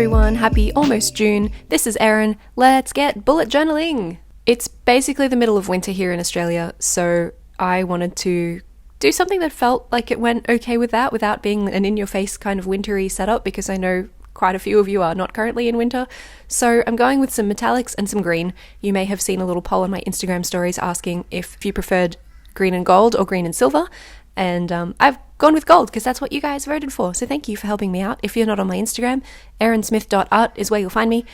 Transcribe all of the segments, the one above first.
everyone, happy almost June. This is Erin. Let's get bullet journaling. It's basically the middle of winter here in Australia, so I wanted to do something that felt like it went okay with that without being an in-your-face kind of wintry setup, because I know quite a few of you are not currently in winter. So I'm going with some metallics and some green. You may have seen a little poll on my Instagram stories asking if you preferred green and gold or green and silver. And I've gone with gold because that's what you guys voted for. So thank you for helping me out. If you're not on my Instagram, erinsmith.art is where you'll find me.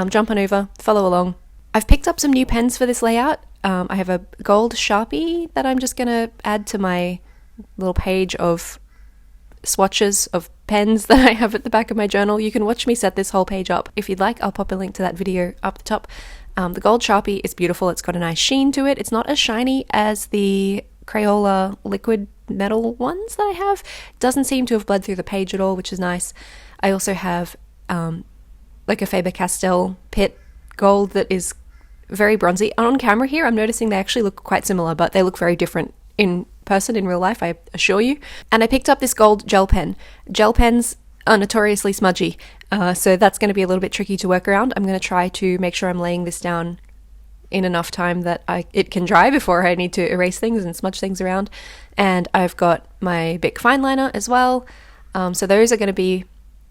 Jump on over, follow along. I've picked up some new pens for this layout. I have a gold Sharpie that I'm just going to add to my little page of swatches of pens that I have at the back of my journal. You can watch me set this whole page up. If you'd like, I'll pop a link to that video up the top. The gold Sharpie is beautiful. It's got a nice sheen to it. It's not as shiny as the Crayola liquid metal ones that I have. Doesn't seem to have bled through the page at all, which is nice. I also have like a Faber-Castell Pitt gold that is very bronzy. On camera here, I'm noticing they actually look quite similar, but they look very different in person, in real life, I assure you. And I picked up this gold gel pen. Gel pens are notoriously smudgy, so that's going to be a little bit tricky to work around. I'm going to try to make sure I'm laying this down in enough time that it can dry before I need to erase things and smudge things around. And I've got my Bic fineliner as well. So those are going to be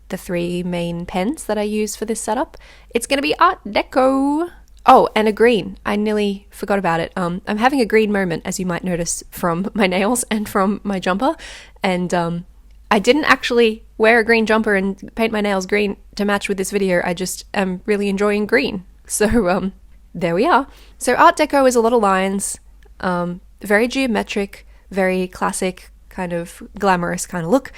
the three main pens that I use for this setup. It's going to be Art Deco. Oh, and a green. I nearly forgot about it. I'm having a green moment, as you might notice from my nails and from my jumper. And I didn't actually wear a green jumper and paint my nails green to match with this video. I just am really enjoying green. So there we are. So Art Deco is a lot of lines, very geometric, very classic, kind of glamorous kind of look.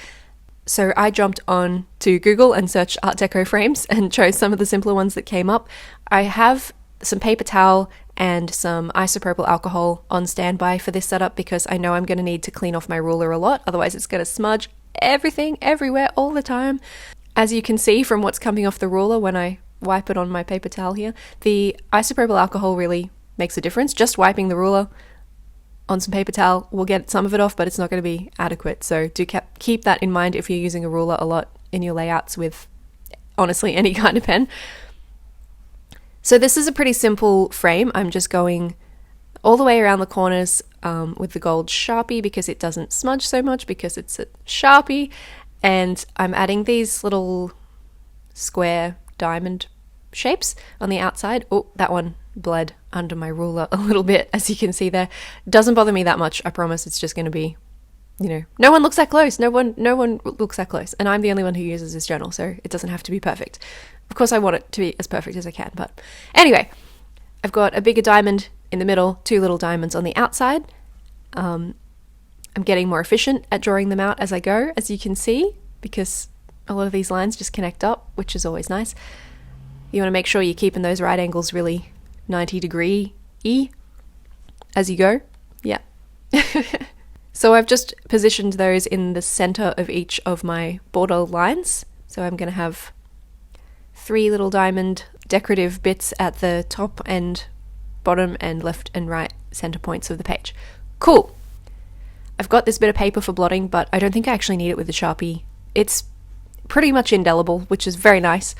So I jumped on to Google and searched Art Deco frames and chose some of the simpler ones that came up. I have some paper towel and some isopropyl alcohol on standby for this setup because I know I'm going to need to clean off my ruler a lot, otherwise it's going to smudge everything everywhere all the time. As you can see from what's coming off the ruler when I wipe it on my paper towel here, the isopropyl alcohol really makes a difference. Just wiping the ruler on some paper towel will get some of it off, but it's not going to be adequate. So do keep that in mind if you're using a ruler a lot in your layouts with honestly any kind of pen. So this is a pretty simple frame. I'm just going all the way around the corners with the gold Sharpie because it doesn't smudge so much because it's a Sharpie. And I'm adding these little square diamond shapes on the outside. Oh, that one bled under my ruler a little bit, as you can see there. Doesn't bother me that much, I promise. It's just going to be, you know, no one looks that close. No one looks that close. And I'm the only one who uses this journal, so it doesn't have to be perfect. Of course, I want it to be as perfect as I can, but anyway, I've got a bigger diamond in the middle, two little diamonds on the outside. I'm getting more efficient at drawing them out as I go, as you can see, because a lot of these lines just connect up, which is always nice. You want to make sure you're keeping those right angles really 90-degree-y as you go. Yeah. So I've just positioned those in the center of each of my border lines. So I'm going to have three little diamond decorative bits at the top and bottom and left and right center points of the page. Cool. I've got this bit of paper for blotting, but I don't think I actually need it with the Sharpie. It's pretty much indelible, which is very nice.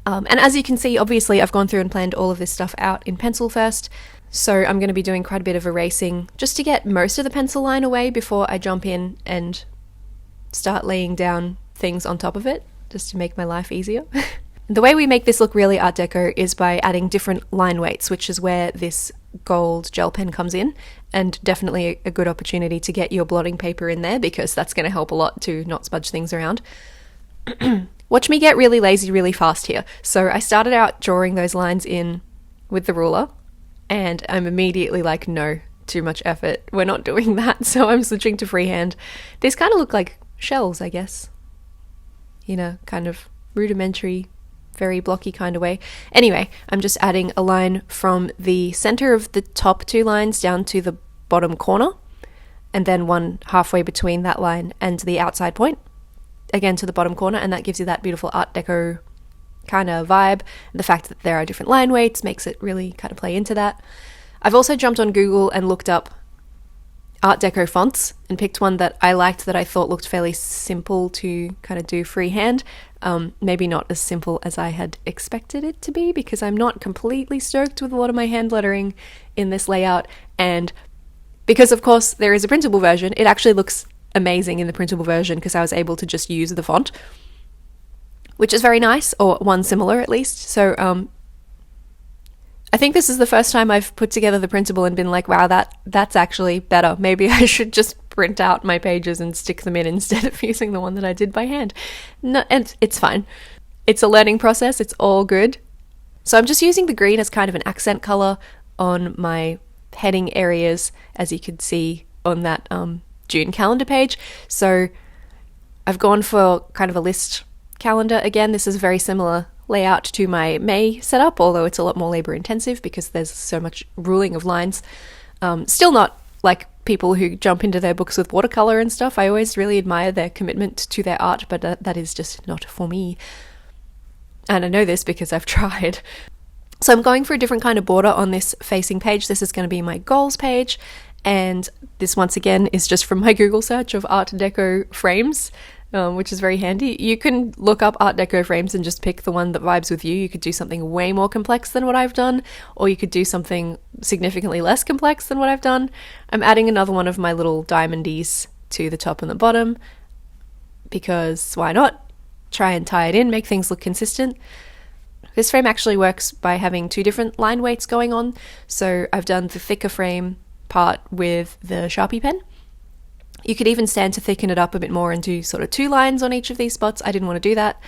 And as you can see, obviously I've gone through and planned all of this stuff out in pencil first. So I'm going to be doing quite a bit of erasing just to get most of the pencil line away before I jump in and start laying down things on top of it, just to make my life easier. The way we make this look really Art Deco is by adding different line weights, which is where this gold gel pen comes in, and definitely a good opportunity to get your blotting paper in there because that's going to help a lot to not smudge things around. Watch me get really lazy really fast here. So I started out drawing those lines in with the ruler, and I'm immediately like, no, too much effort. We're not doing that. So I'm switching to freehand. These kind of look like shells, I guess, in a kind of rudimentary, very blocky kind of way. Anyway, I'm just adding a line from the center of the top two lines down to the bottom corner, and then one halfway between that line and the outside point, again to the bottom corner, and that gives you that beautiful Art Deco kind of vibe. The fact that there are different line weights makes it really kind of play into that. I've also jumped on Google and looked up Art Deco fonts and picked one that I liked, that I thought looked fairly simple to kind of do freehand. Maybe not as simple as I had expected it to be, because I'm not completely stoked with a lot of my hand lettering in this layout. And because, of course, there is a printable version, it actually looks amazing in the printable version because I was able to just use the font, which is very nice, or one similar at least. So I think this is the first time I've put together the printable and been like, wow, that's actually better. Maybe I should just print out my pages and stick them in instead of using the one that I did by hand. No, and it's fine. It's a learning process. It's all good. So I'm just using the green as kind of an accent color on my heading areas, as you could see on that June calendar page. So I've gone for kind of a list calendar again. This is a very similar layout to my May setup, although it's a lot more labor intensive because there's so much ruling of lines. Still not like people who jump into their books with watercolor and stuff. I always really admire their commitment to their art, but that is just not for me. And I know this because I've tried. So I'm going for a different kind of border on this facing page. This is going to be my goals page. And this, once again, is just from my Google search of Art Deco frames, which is very handy. You can look up Art Deco frames and just pick the one that vibes with you. You could do something way more complex than what I've done, or you could do something significantly less complex than what I've done. I'm adding another one of my little diamondies to the top and the bottom, because why not? Try and tie it in, make things look consistent. This frame actually works by having two different line weights going on. So I've done the thicker frame part with the Sharpie pen. You could even stand to thicken it up a bit more and do sort of two lines on each of these spots. I didn't want to do that.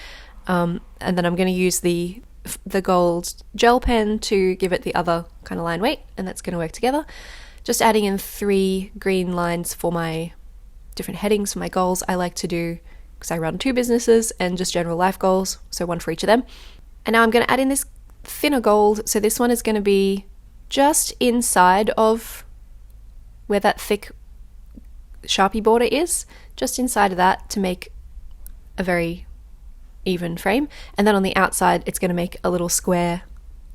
And then I'm going to use the gold gel pen to give it the other kind of line weight, and that's going to work together. Just adding in 3 green lines for my different headings for my goals. I like to do, because I run 2 businesses and just general life goals, so one for each of them. And now I'm going to add in this thinner gold. So this one is going to be just inside of where that thick Sharpie border is, just inside of that, to make a very even frame. And then on the outside, it's going to make a little square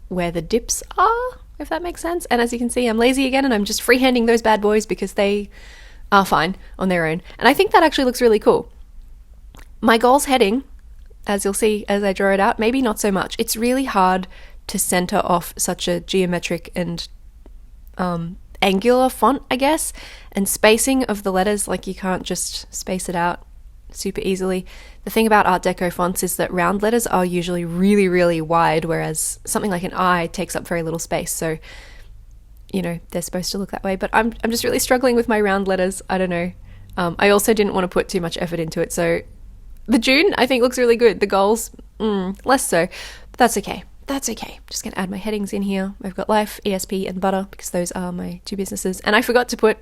where the dips are, if that makes sense. And as you can see, I'm lazy again, and I'm just freehanding those bad boys because they are fine on their own. And I think that actually looks really cool. My goals heading, as you'll see as I draw it out, maybe not so much. It's really hard to center off such a geometric and angular font, I guess, and spacing of the letters, like you can't just space it out super easily. The thing about Art Deco fonts is that round letters are usually really, really wide, whereas something like an I takes up very little space. So, you know, they're supposed to look that way, but I'm just really struggling with my round letters. I don't know. I also didn't want to put too much effort into it, so the June I think looks really good. The goals, less so, but that's okay. That's okay. Just going to add my headings in here. I've got life, ESP, and butter, because those are my 2 businesses. And I forgot to put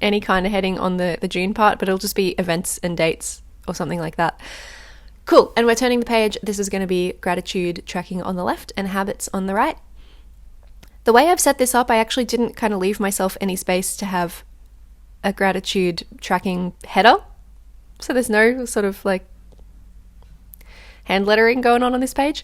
any kind of heading on the June part, but it'll just be events and dates or something like that. Cool. And we're turning the page. This is going to be gratitude tracking on the left and habits on the right. The way I've set this up, I actually didn't kind of leave myself any space to have a gratitude tracking header. So there's no sort of like hand lettering going on this page.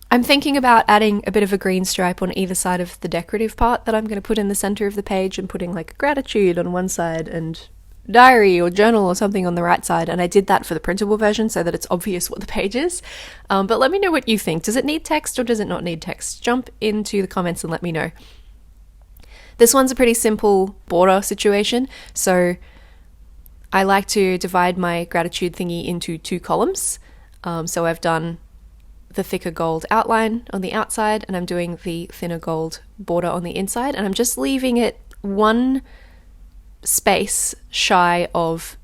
I'm thinking about adding a bit of a green stripe on either side of the decorative part that I'm going to put in the center of the page, and putting like gratitude on one side and diary or journal or something on the right side. And I did that for the printable version so that it's obvious what the page is. But let me know what you think. Does it need text or does it not need text? Jump into the comments and let me know. This one's a pretty simple border situation. So I like to divide my gratitude thingy into 2 columns. So I've done the thicker gold outline on the outside, and I'm doing the thinner gold border on the inside, and I'm just leaving it 1 space shy of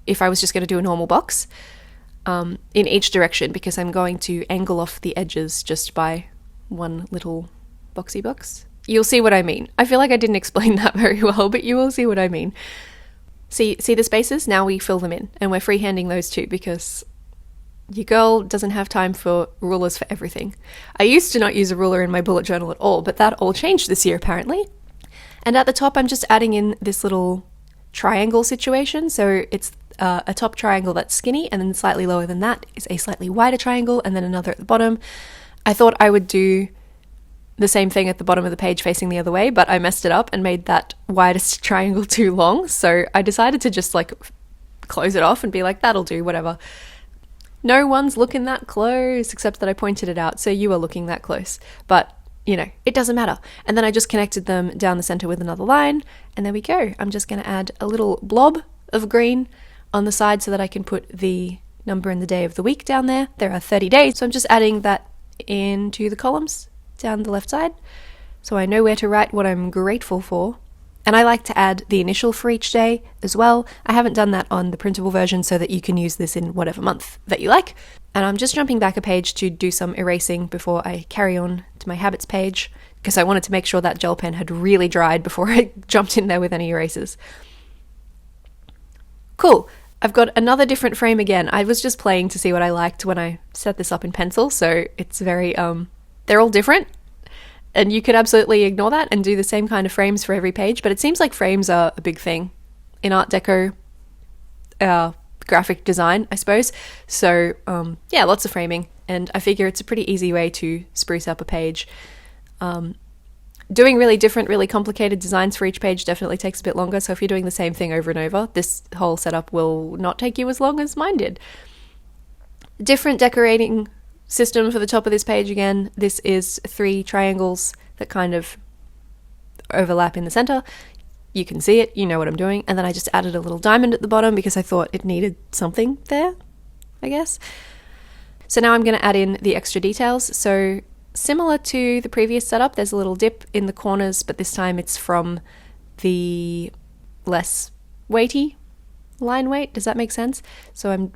if I was just going to do a normal box in each direction, because I'm going to angle off the edges just by 1 little boxy box. You'll see what I mean. I feel like I didn't explain that very well, but you will see what I mean. See the spaces? Now we fill them in, and we're freehanding those too, because your girl doesn't have time for rulers for everything. I used to not use a ruler in my bullet journal at all, but that all changed this year apparently. And at the top, I'm just adding in this little triangle situation. So it's a top triangle that's skinny, and then slightly lower than that is a slightly wider triangle, and then another at the bottom. I thought I would do the same thing at the bottom of the page facing the other way, but I messed it up and made that widest triangle too long. So I decided to just like close it off and be like, that'll do, whatever. No one's looking that close, except that I pointed it out, so you are looking that close. But, you know, it doesn't matter. And then I just connected them down the center with another line, and there we go. I'm just going to add a little blob of green on the side so that I can put the number and the day of the week down there. There are 30 days, so I'm just adding that into the columns down the left side, so I know where to write what I'm grateful for. And I like to add the initial for each day as well. I haven't done that on the printable version so that you can use this in whatever month that you like. And I'm just jumping back a page to do some erasing before I carry on to my habits page, because I wanted to make sure that gel pen had really dried before I jumped in there with any erasers. Cool. I've got another different frame again. I was just playing to see what I liked when I set this up in pencil, so it's very, they're all different. And you could absolutely ignore that and do the same kind of frames for every page, but it seems like frames are a big thing in Art Deco graphic design, I suppose. So yeah, lots of framing, and I figure it's a pretty easy way to spruce up a page. Doing really different, really complicated designs for each page definitely takes a bit longer, so if you're doing the same thing over and over, this whole setup will not take you as long as mine did. Different decorating system for the top of this page again. This is 3 triangles that kind of overlap in the center. You can see it, you know what I'm doing. And then I just added a little diamond at the bottom because I thought it needed something there, I guess. So now I'm going to add in the extra details. So similar to the previous setup, there's a little dip in the corners, but this time it's from the less weighty line weight. Does that make sense? So I'm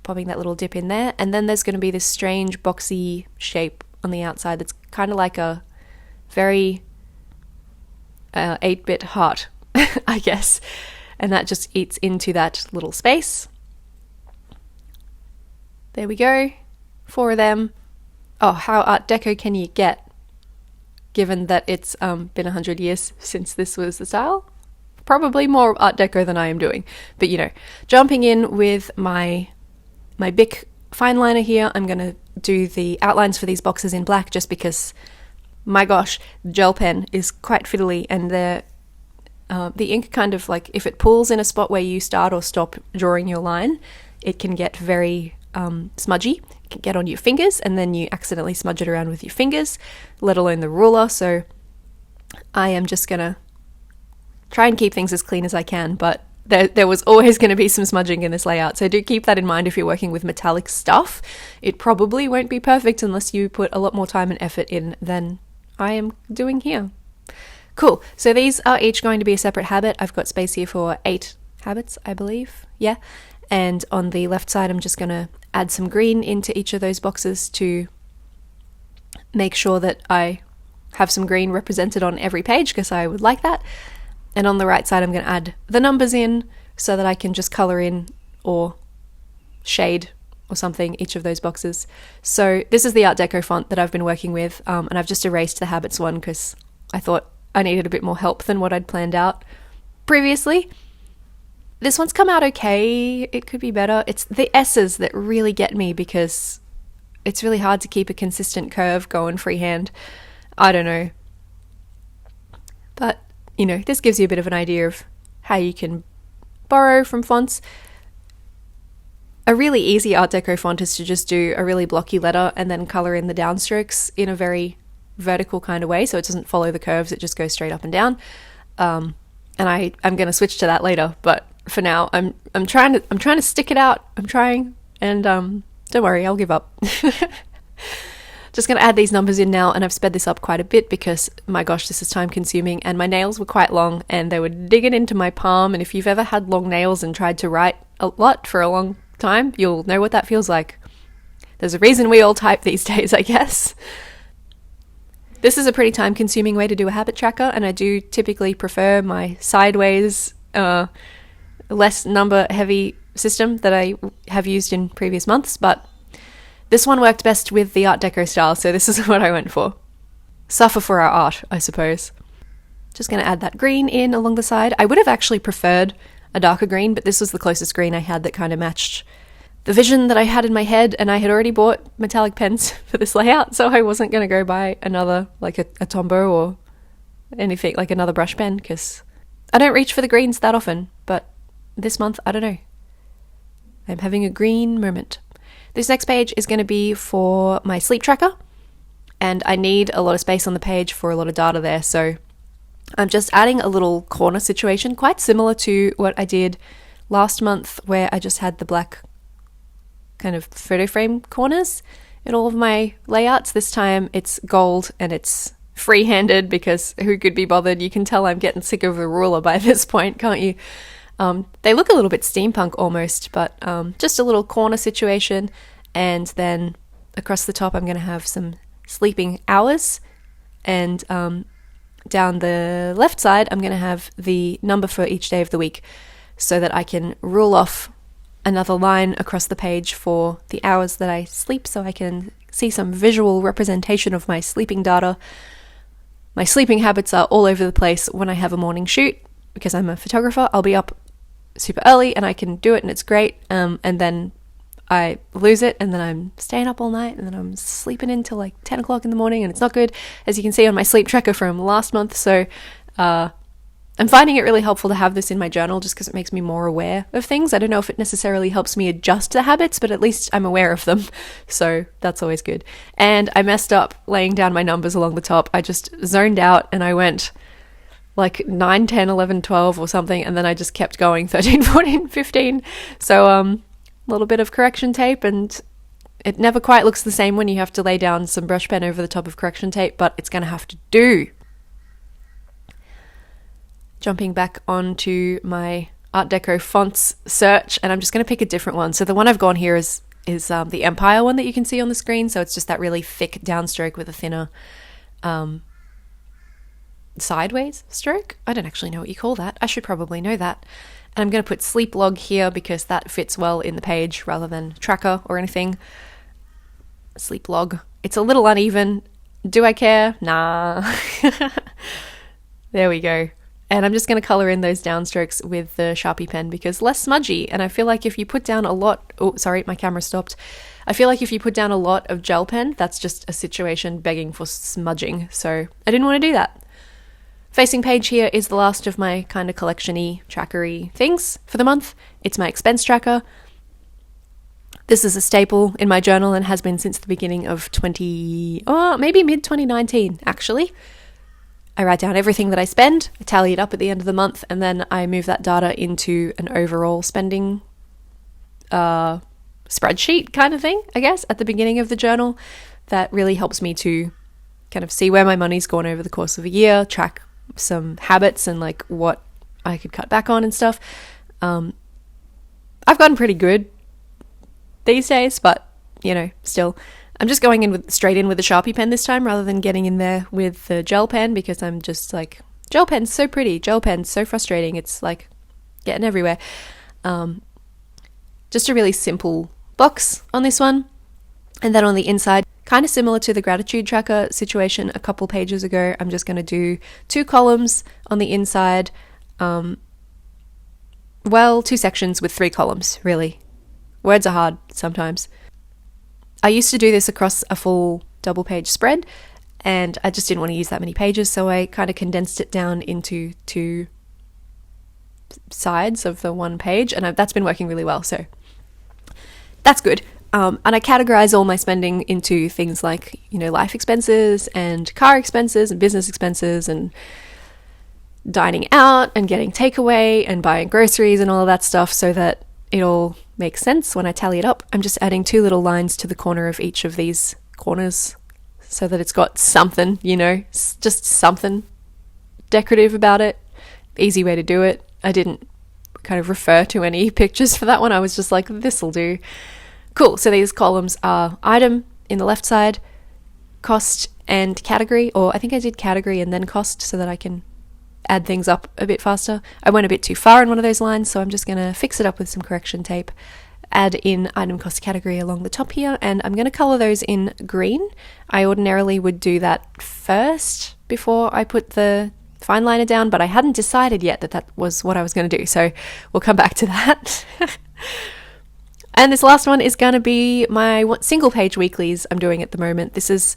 popping that little dip in there, and then there's going to be this strange boxy shape on the outside that's kind of like a very 8-bit heart, I guess, and that just eats into that little space. There we go, 4 of them. Oh, how Art Deco can you get, given that it's been 100 years since this was the style? Probably more Art Deco than I am doing, but you know, jumping in with my Bic fineliner here, I'm going to do the outlines for these boxes in black just because, my gosh, gel pen is quite fiddly, and the ink kind of like, if it pulls in a spot where you start or stop drawing your line, it can get very smudgy. It can get on your fingers, and then you accidentally smudge it around with your fingers, let alone the ruler. So I am just going to try and keep things as clean as I can, but there was always going to be some smudging in this layout, so do keep that in mind if you're working with metallic stuff. It probably won't be perfect unless you put a lot more time and effort in than I am doing here. Cool, so these are each going to be a separate habit. I've got space here for 8 habits, I believe, yeah. And on the left side, I'm just going to add some green into each of those boxes to make sure that I have some green represented on every page, because I would like that. And on the right side, I'm going to add the numbers in so that I can just color in or shade or something each of those boxes. So this is the Art Deco font that I've been working with, and I've just erased the habits one because I thought I needed a bit more help than what I'd planned out previously. This one's come out okay. It could be better. It's the S's that really get me because it's really hard to keep a consistent curve going freehand. I don't know. But you know, this gives you a bit of an idea of how you can borrow from fonts. A really easy Art Deco font is to just do a really blocky letter and then colour in the downstrokes in a very vertical kind of way, so it doesn't follow the curves, it just goes straight up and down. And I'm going to switch to that later, but for now, I'm trying to stick it out. I'm trying, and don't worry, I'll give up. Just going to add these numbers in now, and I've sped this up quite a bit because, my gosh, this is time consuming, and my nails were quite long and they were digging into my palm, and if you've ever had long nails and tried to write a lot for a long time, you'll know what that feels like. There's a reason we all type these days, I guess. This is a pretty time consuming way to do a habit tracker, and I do typically prefer my sideways, less number heavy system that I have used in previous months, but this one worked best with the Art Deco style, so this is what I went for. Suffer for our art, I suppose. Just going to add that green in along the side. I would have actually preferred a darker green, but this was the closest green I had that kind of matched the vision that I had in my head, and I had already bought metallic pens for this layout, so I wasn't going to go buy another, like a Tombow or anything, like another brush pen, because I don't reach for the greens that often, but this month, I don't know. I'm having a green moment. This next page is going to be for my sleep tracker, and I need a lot of space on the page for a lot of data there, so I'm just adding a little corner situation, quite similar to what I did last month, where I just had the black kind of photo frame corners in all of my layouts. This time it's gold and it's free-handed because who could be bothered? You can tell I'm getting sick of a ruler by this point, can't you? They look a little bit steampunk almost, but just a little corner situation. And then across the top I'm going to have some sleeping hours, and down the left side I'm going to have the number for each day of the week, so that I can rule off another line across the page for the hours that I sleep, so I can see some visual representation of my sleeping data. My sleeping habits are all over the place when I have a morning shoot, because I'm a photographer. I'll be up super early and I can do it and it's great, and then I lose it, and then I'm staying up all night, and then I'm sleeping until like 10 o'clock in the morning, and it's not good, as you can see on my sleep tracker from last month. So I'm finding it really helpful to have this in my journal, just because it makes me more aware of things. I don't know if it necessarily helps me adjust the habits, but at least I'm aware of them. So that's always good. And I messed up laying down my numbers along the top. I just zoned out and I went like 9, 10, 11, 12 or something. And then I just kept going 13, 14, 15. So a little bit of correction tape, and it never quite looks the same when you have to lay down some brush pen over the top of correction tape, but it's going to have to do. Jumping back onto my Art Deco fonts search, and I'm just going to pick a different one. So the one I've gone here is the Empire one that you can see on the screen. So it's just that really thick downstroke with a thinner sideways stroke. I don't actually know what you call that. I should probably know that. And I'm going to put sleep log here because that fits well in the page rather than tracker or anything. Sleep log. It's a little uneven. Do I care? Nah. There we go. And I'm just going to colour in those downstrokes with the Sharpie pen because less smudgy. And I feel like if you put down a lot... Oh, sorry, my camera stopped. I feel like if you put down a lot of gel pen, that's just a situation begging for smudging. So I didn't want to do that. Facing page here is the last of my kind of collection-y, tracker-y things for the month. It's my expense tracker. This is a staple in my journal and has been since the beginning of maybe mid-2019, actually. I write down everything that I spend, I tally it up at the end of the month, and then I move that data into an overall spending spreadsheet kind of thing, I guess, at the beginning of the journal. That really helps me to kind of see where my money's gone over the course of a year, track some habits and like what I could cut back on and stuff. I've gotten pretty good these days, but, you know, still... I'm just going in straight in with the Sharpie pen this time rather than getting in there with the gel pen because I'm just like, gel pen's so pretty, gel pen's so frustrating, it's like getting everywhere. Just a really simple box on this one. And then on the inside, kind of similar to the gratitude tracker situation a couple pages ago, I'm just going to do 2 columns on the inside. 2 sections with 3 columns, really. Words are hard sometimes. I used to do this across a full double page spread and I just didn't want to use that many pages, so I kind of condensed it down into 2 sides of the one page, and that's been working really well, so that's good. And I categorize all my spending into things like, you know, life expenses and car expenses and business expenses and dining out and getting takeaway and buying groceries and all of that stuff, so that it all makes sense when I tally it up. I'm just adding 2 little lines to the corner of each of these corners so that it's got something, you know, just something decorative about it. Easy way to do it. I didn't kind of refer to any pictures for that one. I was just like, this'll do. Cool. So these columns are item in the left side, cost and category, or I think I did category and then cost so that I can add things up a bit faster. I went a bit too far in one of those lines, so I'm just going to fix it up with some correction tape, add in item cost category along the top here, and I'm going to color those in green. I ordinarily would do that first before I put the fineliner down, but I hadn't decided yet that that was what I was going to do, so we'll come back to that. And this last one is going to be my single page weeklies I'm doing at the moment. This is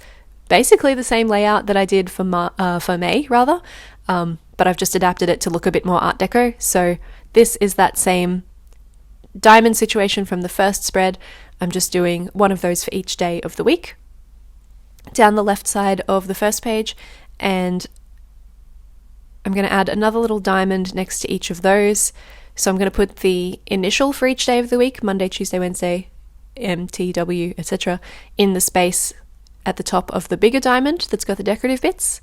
basically the same layout that I did for May, rather, but I've just adapted it to look a bit more Art Deco. So this is that same diamond situation from the first spread. I'm just doing one of those for each day of the week down the left side of the first page, and I'm going to add another little diamond next to each of those. So I'm going to put the initial for each day of the week, Monday, Tuesday, Wednesday, MTW, etc., in the space at the top of the bigger diamond that's got the decorative bits.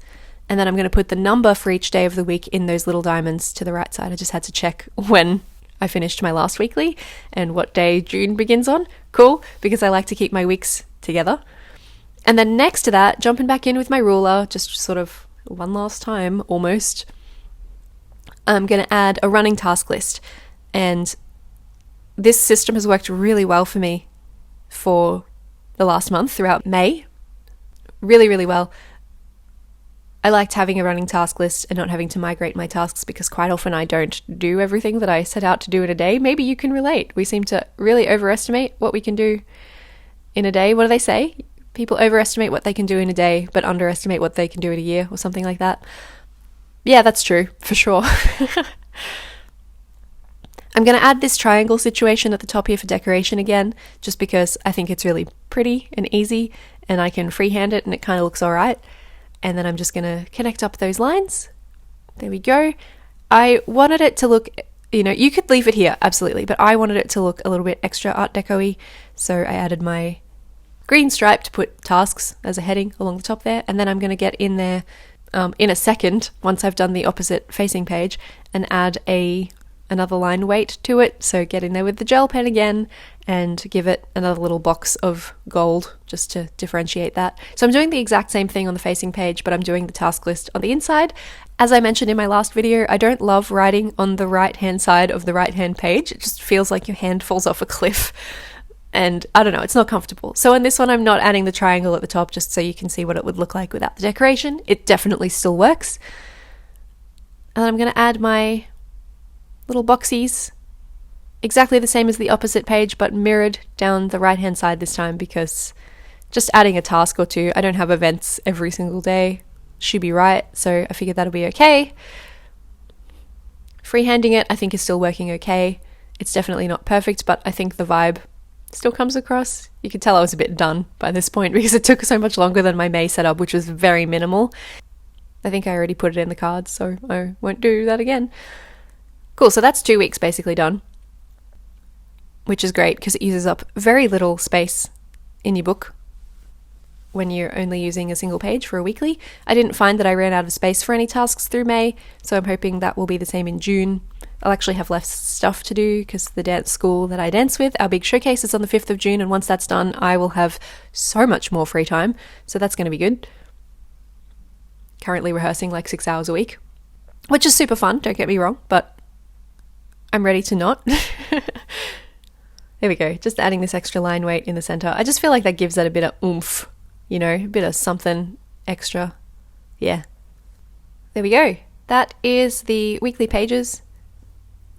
And then I'm going to put the number for each day of the week in those little diamonds to the right side. I just had to check when I finished my last weekly and what day June begins on. Cool, because I like to keep my weeks together. And then next to that, jumping back in with my ruler, just sort of one last time, almost, I'm going to add a running task list. And this system has worked really well for me for the last month, throughout May. Really, really well. I liked having a running task list and not having to migrate my tasks, because quite often I don't do everything that I set out to do in a day. Maybe you can relate. We seem to really overestimate what we can do in a day. What do they say? People overestimate what they can do in a day, but underestimate what they can do in a year, or something like that. Yeah, that's true, for sure. I'm going to add this triangle situation at the top here for decoration again, just because I think it's really pretty and easy, and I can freehand it and it kind of looks alright. And then I'm just going to connect up those lines. There we go. I wanted it to look, you could leave it here, absolutely, but I wanted it to look a little bit extra Art Deco-y, so I added my green stripe to put tasks as a heading along the top there, and then I'm going to get in there in a second, once I've done the opposite facing page, and add another line weight to it. So get in there with the gel pen again and give it another little box of gold just to differentiate that. So I'm doing the exact same thing on the facing page, but I'm doing the task list on the inside. As I mentioned in my last video, I don't love writing on the right hand side of the right hand page. It just feels like your hand falls off a cliff. And I don't know, it's not comfortable. So in this one, I'm not adding the triangle at the top, just so you can see what it would look like without the decoration. It definitely still works. And I'm going to add my little boxies, exactly the same as the opposite page, but mirrored down the right hand side this time, because just adding a task or two, I don't have events every single day, should be right, so I figured that'll be okay. Freehanding it, I think, is still working okay. It's definitely not perfect, but I think the vibe still comes across. You can tell I was a bit done by this point, because it took so much longer than my May setup, which was very minimal. I think I already put it in the cards, so I won't do that again. Cool, so that's 2 weeks basically done, which is great because it uses up very little space in your book when you're only using a single page for a weekly. I didn't find that I ran out of space for any tasks through May, so I'm hoping that will be the same in June. I'll actually have less stuff to do because the dance school that I dance with, our big showcase, is on the 5th of June, and once that's done, I will have so much more free time, so that's going to be good. Currently rehearsing like 6 hours a week, which is super fun, don't get me wrong, but I'm ready to not. There we go, just adding this extra line weight in the center. I just feel like that gives that a bit of oomph, a bit of something extra. Yeah. There we go. That is the weekly pages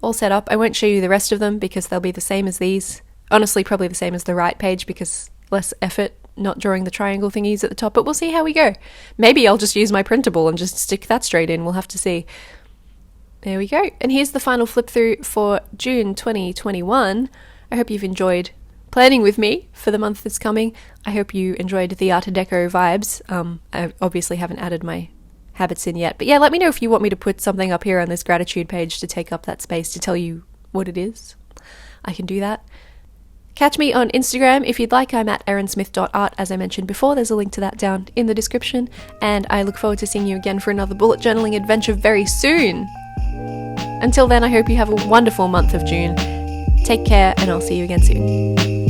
all set up. I won't show you the rest of them because they'll be the same as these. Honestly, probably the same as the right page because less effort not drawing the triangle thingies at the top, but we'll see how we go. Maybe I'll just use my printable and just stick that straight in. We'll have to see. There we go. And here's the final flip through for June 2021. I hope you've enjoyed planning with me for the month that's coming. I hope you enjoyed the Art Deco vibes. I obviously haven't added my habits in yet, but yeah, let me know if you want me to put something up here on this gratitude page to take up that space to tell you what it is. I can do that. Catch me on Instagram if you'd like. I'm at erinsmith.art, as I mentioned before. There's a link to that down in the description, and I look forward to seeing you again for another bullet journaling adventure very soon. Until then, I hope you have a wonderful month of June. Take care, and I'll see you again soon.